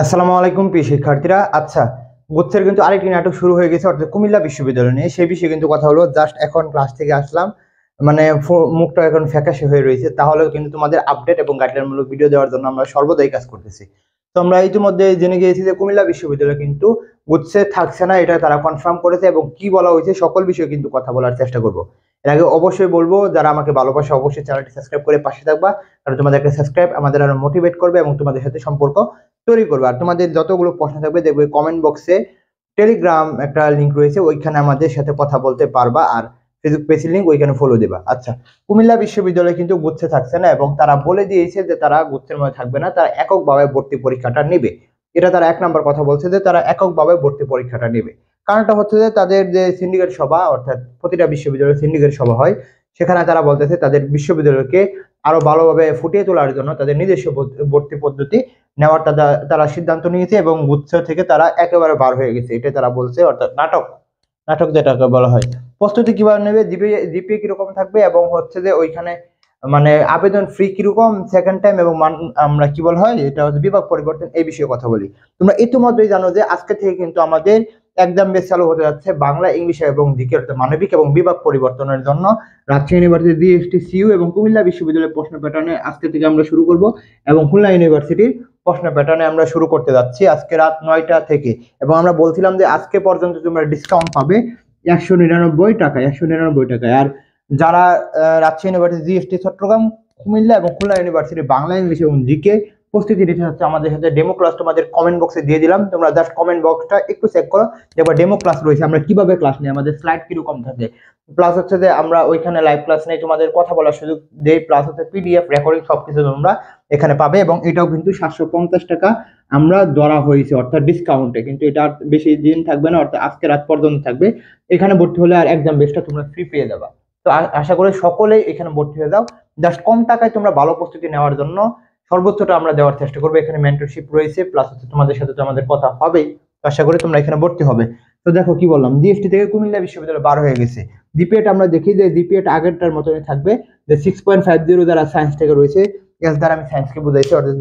আসসালামু আলাইকুম প্রিয় শিক্ষার্থীরা। আচ্ছা, গুচ্ছের কিন্তু আরেকটি নাটক শুরু হয়ে গেছে, অর্থাৎ কুমিল্লা বিশ্ববিদ্যালয় নিয়ে। সেই বিষয়ে কিন্তু কথা হলো। জাস্ট এখন ক্লাস থেকে আসলাম, মানে মুখটা এখন ফ্যাকাশে হয়ে রয়েছে। তাহলেও কিন্তু তোমাদের আপডেট এবং গাইডলাইনমূলক ভিডিও দেওয়ার জন্য আমরা সর্বদাই কাজ করতেছি। তো আমরা ইতিমধ্যে জেনে গিয়েছি যে কুমিল্লা বিশ্ববিদ্যালয় কিন্তু গুচ্ছে থাকছে না, এটা তারা কনফার্ম করেছে। এবং কি বলা হয়েছে সকল বিষয়ে কিন্তু কথা বলার চেষ্টা করব। এর আগে অবশ্যই বলবো, যারা আমাকে ভালোবাসে অবশ্যই চ্যানেলটি সাবস্ক্রাইব করে পাশে থাকবা, কারণ তোমাদের একটা সাবস্ক্রাইব আমাদের আরো মোটিভেট করবে এবং তোমাদের সাথে সম্পর্ক তৈরি করবে। আর তোমাদের যতগুলো প্রশ্ন থাকবে দেখবে কমেন্ট বক্সে টেলিগ্রাম একটা লিংক রয়েছে, ওইখানে আমাদের সাথে কথা বলতে পারবা। আর ফেসবুক পেজের লিংক, ওইখানে ফলো দেবা। আচ্ছা, কুমিল্লা বিশ্ববিদ্যালয় কিন্তু গুচ্ছে থাকছে না এবং তারা বলে দিয়েছে যে তারা গুচ্ছের মধ্যে থাকবে না, তারা এককভাবে ভর্তি পরীক্ষাটা নেবে। এটা তারা এক নাম্বার কথা বলছে যে তারা এককভাবে ভর্তি পরীক্ষাটা নেবে। কারণটা হচ্ছে যে তাদের যে সিন্ডিকেট সভা, অর্থাৎ প্রতিটা বিশ্ববিদ্যালয়ের সিন্ডিকেট সভা হয়, সেখানে তারা বলতেছে তাদের বিশ্ববিদ্যালয়কে আরো ভালোভাবে ফুটিয়ে তোলার জন্য তাদের নিজস্ব ভর্তি পদ্ধতি নেওয়ার তারা সিদ্ধান্ত নিয়েছে এবং গুচ্ছ থেকে তারা একেবারে বার হয়ে গেছে, এটা তারা বলছে। অর্থাৎ নাটক নাটক যেটাকে বলা হয়। প্রস্তুতি কিভাবে নেবে, জিপিএ কিরকম থাকবে, এবং হচ্ছে যে ওইখানে মানে আবেদন ফ্রি কিরকম, সেকেন্ড টাইম, এবং আমরা কি বলা হয় এটা হচ্ছে বিভাগ পরিবর্তন, এই বিষয়ে কথা বলি। তোমরা ইতিমধ্যেই জানো যে আজকে থেকে কিন্তু আমাদের একদম বেশ চালু হতে যাচ্ছে বাংলা, ইংলিশ এবং জিকে, অর্থাৎ মানবিক এবং বিভাগ পরিবর্তনের জন্য রাজশাহী ইউনিভার্সিটি জিএসটি সিইউ এবং কুমিল্লা বিশ্ববিদ্যালয়ের প্রশ্ন প্যাটার্নে আজকে থেকে আমরা শুরু করব। এবং খুলনা ইউনিভার্সিটির প্রশ্ন প্যাটার্নে আমরা শুরু করতে যাচ্ছি আজকে রাত 9টা থেকে। এবং আমরা বলছিলাম যে আজকে পর্যন্ত তোমরা ডিসকাউন্ট পাবে 199 টাকায়, 199 টাকায়। আর যারা রাজশাহী ইউনিভার্সিটি জিএসটি চট্টগ্রাম, কুমিল্লা এবং খুলনা ইউনিভার্সিটি বাংলা, ইংলিশ এবং জিকে প্রস্তুতি নিতে হচ্ছে, আমাদের সাথে ডেমো ক্লাস তোমাদের কমেন্ট বক্সে দিয়ে দিলাম। তোমরা জাস্ট কমেন্ট বক্সটা একটু চেক করো, দেখবা ডেমো ক্লাস রয়েছে। আমরা কিভাবে ক্লাস নিই, আমাদের স্লাইড কিরকম থাকে, প্লাস হচ্ছে যে আমরা ওইখানে লাইভ ক্লাস নেই, তোমাদের কথা বলার সুযোগ দেই, প্লাস হচ্ছে পিডিএফ রেকর্ডিং সবকিছু তোমরা এখানে পাবে। এবং এটাও কিন্তু 750 টাকা আমরা ধরা হয়েছে, অর্থাৎ ডিসকাউন্টে। কিন্তু এটা বেশি দিন থাকবে না, অর্থাৎ আজকে রাত পর্যন্ত থাকবে। এখানে ভর্তি হলে আর এক্সাম বেসটা তোমরা ফ্রি পেয়ে যাবা। তো আশা করি সকলেই এখানে ভর্তি হয়ে যাও। জাস্ট কম টাকায় তোমরা ভালো প্রস্তুতি নেওয়ার জন্য সর্বোচ্চটা আমরা দেওয়ার চেষ্টা করবো। এখানে মেন্টরশিপ রয়েছে, প্লাস হচ্ছে তোমাদের সাথে তো আমাদের কথা হবেই। আশা করি তোমরা এখানে ভর্তি হবে। তো দেখো কি বললাম, জিএসটি থেকে কুমিল্লা বিশ্ববিদ্যালয় বার হয়ে গেছে। জিপিএটা আমরা দেখি যে জিপিএটা আগেরটার মতনই থাকবে, যে 6.50 যারা সায়েন্স থেকে রয়েছে। এস দ্বারা আমি সায়েন্সকে বুঝাইছি, অর্থাৎ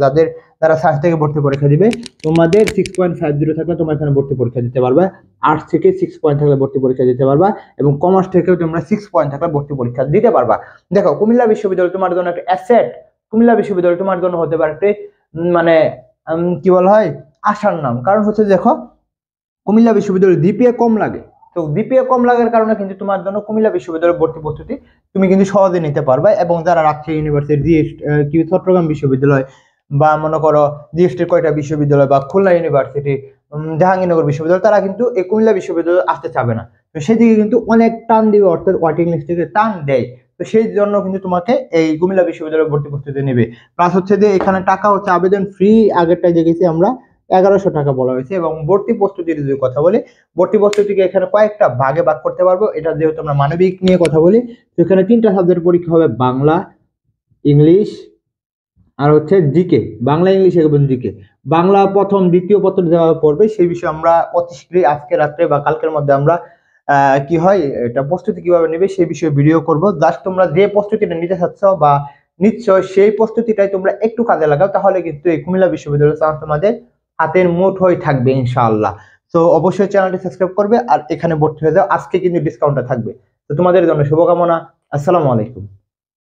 যারা সায়েন্স থেকে ভর্তি পরীক্ষা দিবে, তোমাদের 6.50 থাকলে তোমরা এখানে ভর্তি পরীক্ষা দিতে পারবে। আর্টস থেকে 6 পয়েন্ট থাকলে ভর্তি পরীক্ষা দিতে পারবা, এবং কমার্স থেকেও তোমরা 6 পয়েন্ট থাকলে ভর্তি পরীক্ষা দিতে পারবা। দেখো, কুমিল্লা বিশ্ববিদ্যালয় তোমার জন্য একটা অ্যাসেট। কুমিল্লা বিশ্ববিদ্যালয় তোমার জন্য হতে পারে একটি মানে কি বলা হয় আশার নাম। কারণ হচ্ছে দেখো, কুমিল্লা বিশ্ববিদ্যালয়ে জিপিএ কম লাগে। তো জিপিএ কম লাগার কারণে কিন্তু তোমার জন্য কুমিল্লা বিশ্ববিদ্যালয়ের ভর্তি প্রস্তুতি তুমি কিন্তু সহজে নিতে পারবে। এবং যারা রাজশাহী ইউনিভার্সিটি, চট্টগ্রাম বিশ্ববিদ্যালয়, বা মনে করো জিএসটির কয়টা বিশ্ববিদ্যালয়, বা খুলনা ইউনিভার্সিটি, জাহাঙ্গীরনগর বিশ্ববিদ্যালয়, তারা কিন্তু এই কুমিল্লা বিশ্ববিদ্যালয়ে আসতে চাবে না। তো সেদিকে কিন্তু অনেক টান দিবে, অর্থাৎ ওয়েটিং লিস্ট থেকে টান দেয়। তো সেই জন্য কিন্তু তোমাকে এই কুমিল্লা বিশ্ববিদ্যালয়ে ভর্তি প্রস্তুতি নেবে। প্লাস হচ্ছে যে এখানে টাকা হচ্ছে আবেদন ফ্রি, আগেরটা দেখেছি আমরা 1100 টাকা বলা হয়েছে। এবং ভর্তি প্রস্তুতির যদি কথা বলি, ভর্তি প্রস্তুতিকে এখানে কয়েকটা ভাগে ভাগ করতে পারবো। এটা যেহেতু আমরা মানবিক নিয়ে কথা বলি, তো এখানে 3টা সাবজেক্ট পরীক্ষা হবে, বাংলা, ইংলিশ আর হচ্ছে জিকে। বাংলা, ইংলিশ এবং জিকে। বাংলা প্রথম দ্বিতীয় পত্র দেওয়া পড়বে, সেই বিষয়ে আমরা অতি শীঘ্রই আজকে রাত্রে বা কালকের মধ্যে আমরা কি হয় এটা প্রস্তুতি কিভাবে নেবে সেই বিষয়ে ভিডিও করব। জাস্ট তোমরা যে প্রস্তুতিটা নিতে চাচ্ছ বা নিশ্চয় সেই প্রস্তুতিটাই তোমরা একটু কাজে লাগাও, তাহলে কিন্তু এই কুমিল্লা বিশ্ববিদ্যালয়ের চান্স তোমাদের হাতের মুঠোয় থাকবে ইনশাআল্লাহ। তো অবশ্যই চ্যানেলটি সাবস্ক্রাইব করবে আর এখানে ভর্তি হয়ে যাও। আজকে কিন্তু ডিসকাউন্টটা থাকবে। তো তোমাদের জন্য শুভকামনা। আসসালামু আলাইকুম।